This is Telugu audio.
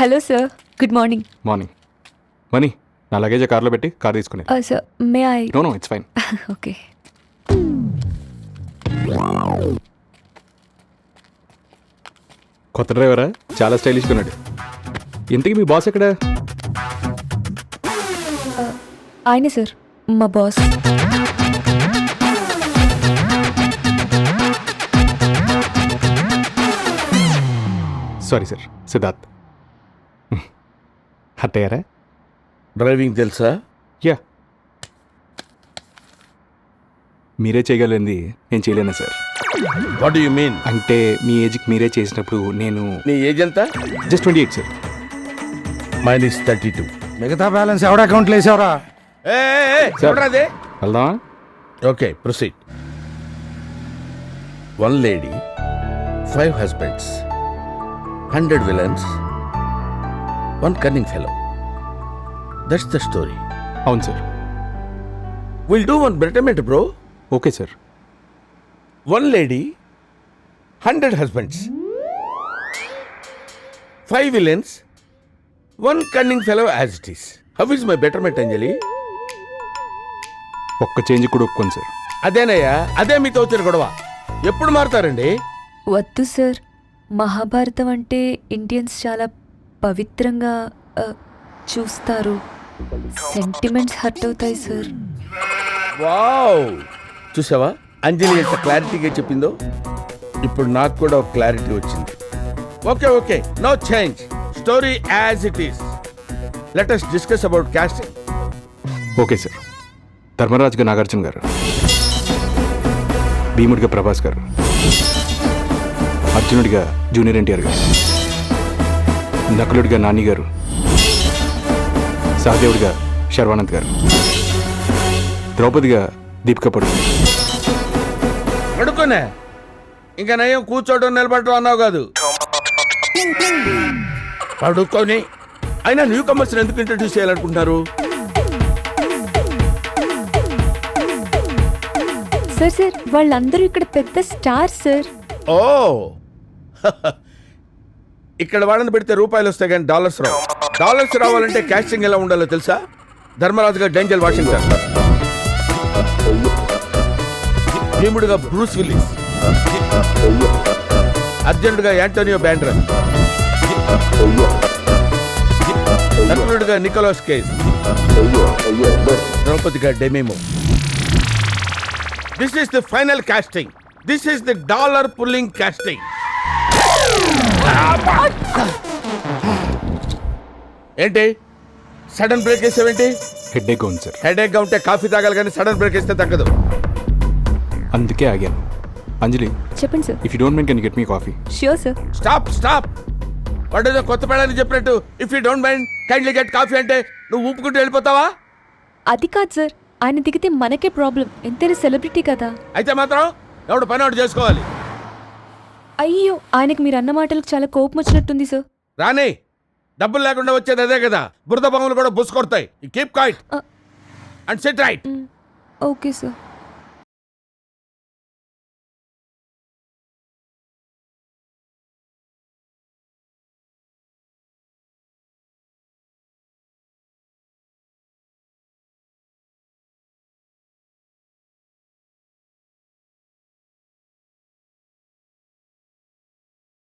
Hello sir, good morning. Morning. Mani నా లగేజ్ కార్లో పెట్టి కార్ తీసుకుని. Sir may I? No no, it's fine. Okay. కొత్త డ్రైవరా? చాలా స్టైలిష్గా ఉన్నాడు. ఇంతకీ మీ బాస్ ఎక్కడ? ఆయనే సార్ మా బాస్. Sorry sir, Siddharth. అట్టయ్యారా? డ్రైవింగ్ తెలుసా? యా. మీరే చేయగలిగింది నేను చేయలేను సార్. What you mean? అంటే మీ ఏజ్కి మీరే చేసినప్పుడు నేను నీ ఏజ్ ఎంత? Just 28 sir. మైనస్ 32. మిగతా బ్యాలెన్స్ ఎవడ అకౌంట్లో వేసావరా? అదే వెళ్దామా? Okay, proceed. 1 lady, 5 husbands, 100 villains, 1 cunning fellow. That's the story. అవును sir. We'll do one betterment, bro. Okay sir. 1 lady, 100 husbands, 5 villains, 1 cunning fellow as it is. How is my betterment, Anjali? ఒక్క చేంజ్ కూడా ఒప్పుకోండి సార్. అదేనయ్యా, అదే మీతో వచ్చిన గొడవ. ఎప్పుడు మారుతారండి? వద్దు సార్, మహాభారతం అంటే ఇండియన్స్ చాలా పవిత్రంగా చూస్తారు. సెంటిమెంట్స్ హర్ట్ అవుతాయి సార్. వావ్, చూసావా అంజలి ఎంత క్లారిటీగా చెప్పిందో? ఇప్పుడు నాకు కూడా ఒక క్లారిటీ వచ్చింది. Okay okay, no change, story as it is. Let us discuss about casting. Okay sir. ధర్మరాజుగా నాగార్జున గారు, భీముడిగా ప్రభాస్ గారు, అర్జునుడిగా జూనియర్ ఎన్టీఆర్ గారు, నకులుడిగా నాని గారు, సహదేవుడిగా శర్వానంద్ గారు, ద్రౌపదిగా దీపికా పడుకుని. పడుకోనే ఇంకా నయం, కూర్చోవడం నిలబడటం అన్నావు కాదు. పడుకొని అయినా న్యూ కమర్స్ ఎందుకు ఇంట్రడ్యూస్ చేయాలనుకుంటున్నారు? సార్ సార్ వాళ్ళందరూ ఇక్కడ పెద్ద స్టార్ సార్. ఓ ఇక్కడ వాళ్ళని పెడితే రూపాయలు వస్తాయి కానీ డాలర్స్ రావు. డాలర్స్ రావాలంటే క్యాస్టింగ్ ఎలా ఉండాలో తెలుసా? ధర్మరాజుగా డేంజల్ వాషింగ్టన్, భీముడుగా బ్రూస్ విల్లిస్, అర్జునుడిగా యాంటోనియో బ్యాండ్రస్, నకులుడిగా నికోలస్ కేజ్, ద్రౌపదిగా Demi Moore. This is the final casting. This is the dollar pulling casting. ఏంటి సడన్ బ్రేక్ వేసావేంటి? హెడ్ఏక్ ఉంది సార్. హెడేక్ గా ఉంటే కాఫీ తాగాలి కానీ సడన్ బ్రేక్ వేస్తే తగ్గదు. అందుకే ఆగాను. అంజలి, చెప్పండి sir. If you don't mind can get me coffee? Sure sir. Stop stop. వాడేదో కొత్త పేడని చెప్పినట్టు if you don't mind kindly get coffee అంటే నువ్వు ఊపుకుంటూ వెళ్ళిపోతావా? అది కాదు సార్, ఆయన దిగితే మనకే ప్రాబ్లం. ఎంతైనా సెలబ్రిటీ కదా. అయితే మాత్రం ఎవడు పని ఒకటి చేసుకోవాలి. అయ్యో, ఆయనకి మీరు అన్న మాటలకు చాలా కోపం వచ్చినట్టుంది సార్. రాని డబ్బులు లేకుండా వచ్చేది అదే కదా. బురద బొమ్మలు కూడా బుస్ కొడతాయి. Keep quiet and sit right. Okay sir.